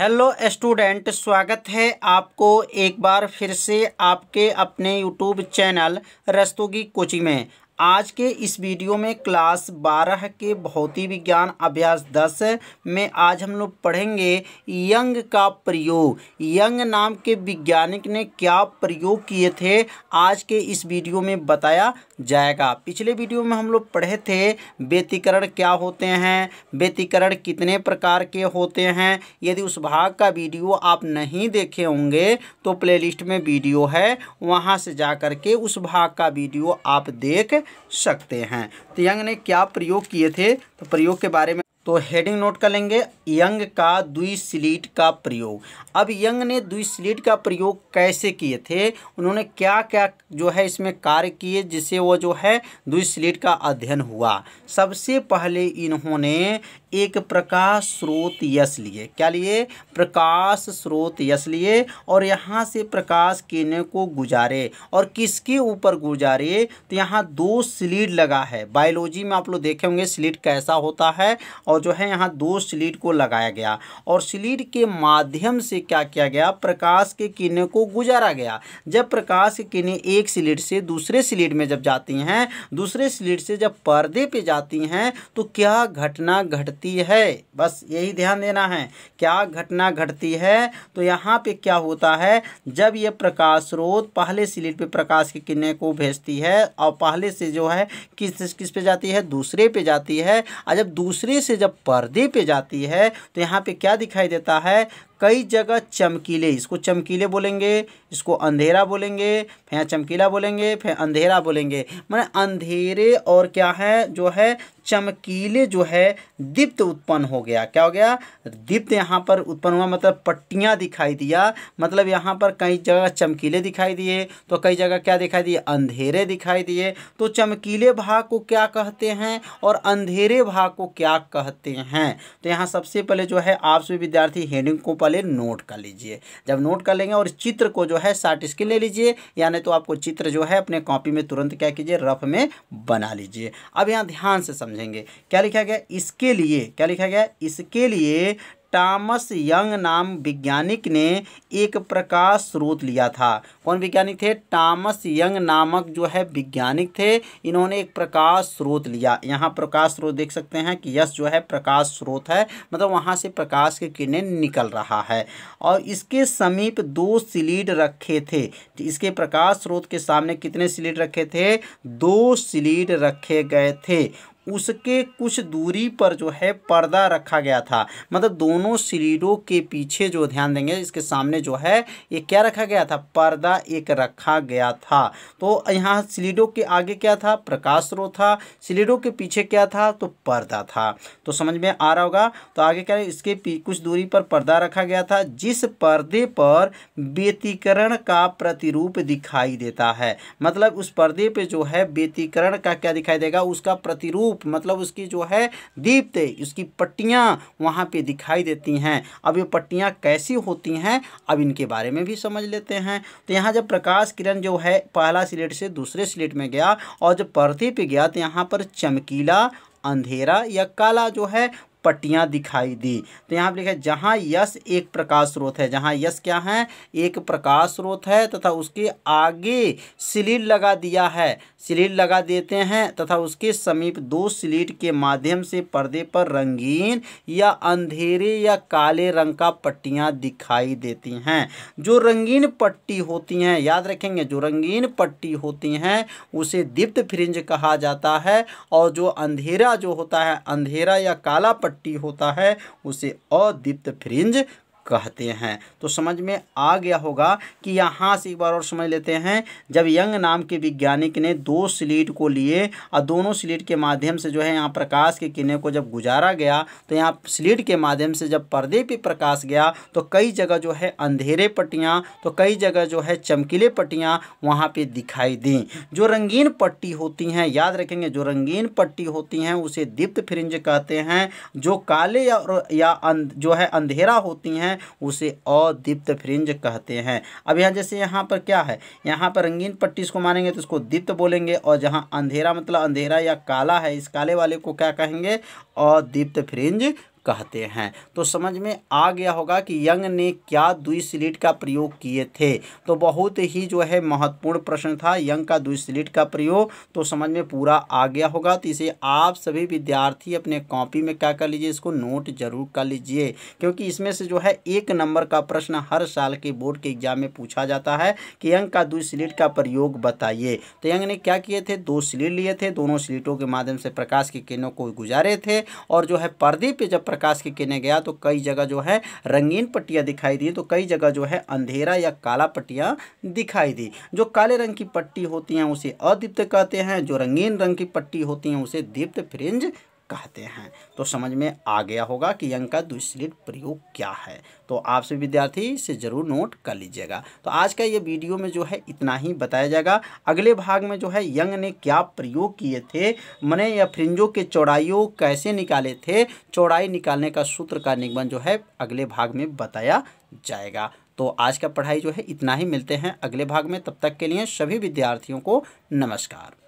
Hello student, स्वागत है आपको एक बार फिर से आपके अपने यूट्यूब चैनल रस्तोगी कोचिंग में। आज के इस वीडियो में क्लास 12 के भौतिक विज्ञान अभ्यास 10 में आज हम लोग पढ़ेंगे यंग का प्रयोग। यंग नाम के वैज्ञानिक ने क्या प्रयोग किए थे आज के इस वीडियो में बताया जाएगा। पिछले वीडियो में हम लोग पढ़े थे व्यतिकरण क्या होते हैं, व्यतिकरण कितने प्रकार के होते हैं। यदि उस भाग का वीडियो आप नहीं देखे होंगे तो प्लेलिस्ट में वीडियो है, वहां से जा कर के उस भाग का वीडियो आप देख सकते हैं। तो यंग ने क्या प्रयोग किए थे, तो प्रयोग के बारे में तो हेडिंग नोट कर लेंगे, यंग का द्विस्लिट का प्रयोग। अब यंग ने द्विस्लिट का प्रयोग कैसे किए थे, उन्होंने क्या क्या जो है इसमें कार्य किए जिससे वो जो है द्विस्लिट का अध्ययन हुआ। सबसे पहले इन्होंने एक प्रकाश स्रोत यश लिए। क्या लिए? प्रकाश स्रोत यश लिए और यहाँ से प्रकाश किरणें को गुजारे। और किसके ऊपर गुजारे? तो यहाँ दो स्लिट लगा है। बायोलॉजी में आप लोग देखे होंगे स्लिट कैसा होता है, और जो है यहाँ दो स्लिट को लगाया गया और स्लिट के माध्यम से क्या किया गया, प्रकाश के किरणें को गुजारा गया। जब प्रकाश की किरणें एक स्लिट से दूसरे स्लिट में जब जाती हैं, दूसरे स्लिट से जब पर्दे पे जाती हैं, तो क्या घटना घटती है, बस यही ध्यान देना है। क्या घटना घटती है? तो यहाँ पे क्या होता है, जब ये प्रकाश स्रोत पहले स्लिट पे प्रकाश की किरणें को भेजती है और पहले से जो है किस पे जाती है, दूसरे पे जाती है, और जब दूसरे से जब पर्दे पे जाती है तो यहाँ पे क्या दिखाई देता है, कई जगह चमकीले, इसको चमकीले बोलेंगे, इसको अंधेरा बोलेंगे, फिर चमकीला बोलेंगे, फिर अंधेरा बोलेंगे। माने अंधेरे और क्या है जो है चमकीले जो है दीप्त उत्पन्न हो गया। क्या हो गया? दीप्त यहाँ पर उत्पन्न हुआ, मतलब पट्टियाँ दिखाई दिया। मतलब यहाँ पर कई जगह चमकीले दिखाई दिए तो कई जगह क्या दिखाई दिए, अंधेरे दिखाई दिए। तो चमकीले भाग को क्या कहते हैं और अंधेरे भाग को क्या कहते हैं? तो यहाँ सबसे पहले जो है आप सभी विद्यार्थी हेडिंग को पहले नोट कर लीजिए। जब नोट कर लेंगे और चित्र को जो है शॉर्ट स्क्रीन ले लीजिए, यानी तो आपको चित्र जो है अपने कॉपी में तुरंत क्या कीजिए, रफ में बना लीजिए। अब यहाँ ध्यान से समझेंगे क्या लिखा गया इसके लिए। क्या लिखा गया इसके लिए? टॉमस यंग नाम वैज्ञानिक ने एक प्रकाश स्रोत लिया था। कौन वैज्ञानिक थे? टॉमस यंग नामक जो है वैज्ञानिक थे। इन्होंने एक प्रकाश स्रोत लिया। यहाँ प्रकाश स्रोत देख सकते हैं कि यश जो है प्रकाश स्रोत है, मतलब वहाँ से प्रकाश की किरणें निकल रहा है। और इसके समीप दो स्लिट रखे थे। इसके प्रकाश स्रोत के सामने कितने स्लिट रखे थे? दो स्लिट रखे गए थे। उसके कुछ दूरी पर जो है पर्दा रखा गया था। मतलब दोनों स्लिटों के पीछे जो, ध्यान देंगे इसके सामने जो है ये क्या रखा गया था, पर्दा एक रखा गया था। तो यहाँ स्लिटों के आगे क्या था? प्रकाश स्रोत था। स्लिटों के पीछे क्या था? तो पर्दा था। तो समझ में आ रहा होगा। तो आगे क्या है, इसके कुछ दूरी पर पर्दा रखा गया था, जिस पर्दे पर व्यतिकरण का प्रतिरूप दिखाई देता है। मतलब उस पर्दे पे जो है व्यतिकरण का क्या दिखाई देगा, उसका प्रतिरूप, मतलब उसकी जो है दीप्त, उसकी पट्टियां वहां पे दिखाई देती हैं। अब ये पट्टियां कैसी होती हैं, अब इनके बारे में भी समझ लेते हैं। तो यहाँ जब प्रकाश किरण जो है पहला स्लिट से दूसरे स्लिट में गया और जब पर्दे पे गया तो यहाँ पर चमकीला, अंधेरा या काला जो है पट्टियाँ दिखाई दी। तो यहाँ पर लिखा है जहाँ यश एक प्रकाश स्रोत है, जहाँ यश क्या है, एक प्रकाश स्रोत है तथा उसके आगे स्लिट लगा दिया है, स्लिट लगा देते हैं तथा उसके समीप दो स्लिट के माध्यम से पर्दे पर रंगीन या अंधेरे या काले रंग का पट्टियाँ दिखाई देती हैं। जो रंगीन पट्टी होती हैं, याद रखेंगे, जो रंगीन पट्टी होती हैं उसे दीप्त फ्रिंज कहा जाता है, और जो अंधेरा जो होता है, अंधेरा या काला पट्टी होता है, उसे अदीप्त फ्रिंज कहते हैं। तो समझ में आ गया होगा कि यहाँ से एक बार और समझ लेते हैं। जब यंग नाम के वैज्ञानिक ने दो स्लिट को लिए और दोनों स्लिट के माध्यम से जो है यहाँ प्रकाश की किरणें को जब गुजारा गया, तो यहाँ स्लिट के माध्यम से जब पर्दे पे प्रकाश गया तो कई जगह जो है अंधेरे पट्टियाँ, तो कई जगह जो है चमकीले पट्टियाँ वहाँ पे दिखाई दी। जो रंगीन पट्टी होती हैं, याद रखेंगे, जो रंगीन पट्टी होती हैं उसे दीप्त फ्रिंज कहते हैं। जो काले या जो है अंधेरा होती हैं उसे अदीप्त फ्रिंज कहते हैं। अब यहाँ जैसे यहाँ पर क्या है, यहाँ पर रंगीन पट्टी इसको मानेंगे तो इसको दीप्त बोलेंगे, और जहाँ अंधेरा मतलब अंधेरा या काला है, इस काले वाले को क्या कहेंगे, अदीप्त फ्रिंज कहते हैं। तो समझ में आ गया होगा कि यंग ने क्या द्विस्लिट का प्रयोग किए थे। तो बहुत ही जो है महत्वपूर्ण प्रश्न था यंग का द्विस्लिट का प्रयोग। तो समझ में पूरा आ गया होगा। तो इसे आप सभी विद्यार्थी अपने कॉपी में क्या कर लीजिए, इसको नोट जरूर कर लीजिए, क्योंकि इसमें से जो है 1 नंबर का प्रश्न हर साल के बोर्ड के एग्जाम में पूछा जाता है कि यंग का द्विस्लिट का प्रयोग बताइए। तो यंग ने क्या किए थे, 2 स्लिट लिए थे, दोनों स्लिटों के माध्यम से प्रकाश की किरणों को गुजारे थे और जो है पर्दे पे जब प्रकाश की किरणें गया तो कई जगह जो है रंगीन पट्टियां दिखाई दी, तो कई जगह जो है अंधेरा या काला पट्टियां दिखाई दी। जो काले रंग की पट्टी होती हैं उसे अदीप्त कहते हैं, जो रंगीन रंग की पट्टी होती हैं उसे दीप्त फ्रिंज कहते हैं। तो समझ में आ गया होगा कि यंग का द्विस्लिट प्रयोग क्या है। तो आप सभी विद्यार्थी इसे जरूर नोट कर लीजिएगा। तो आज का ये वीडियो में जो है इतना ही बताया जाएगा। अगले भाग में जो है यंग ने क्या प्रयोग किए थे, मने या फ्रिंजों के चौड़ाइयों कैसे निकाले थे, चौड़ाई निकालने का सूत्र का निबंध जो है अगले भाग में बताया जाएगा। तो आज का पढ़ाई जो है इतना ही, मिलते हैं अगले भाग में। तब तक के लिए सभी विद्यार्थियों को नमस्कार।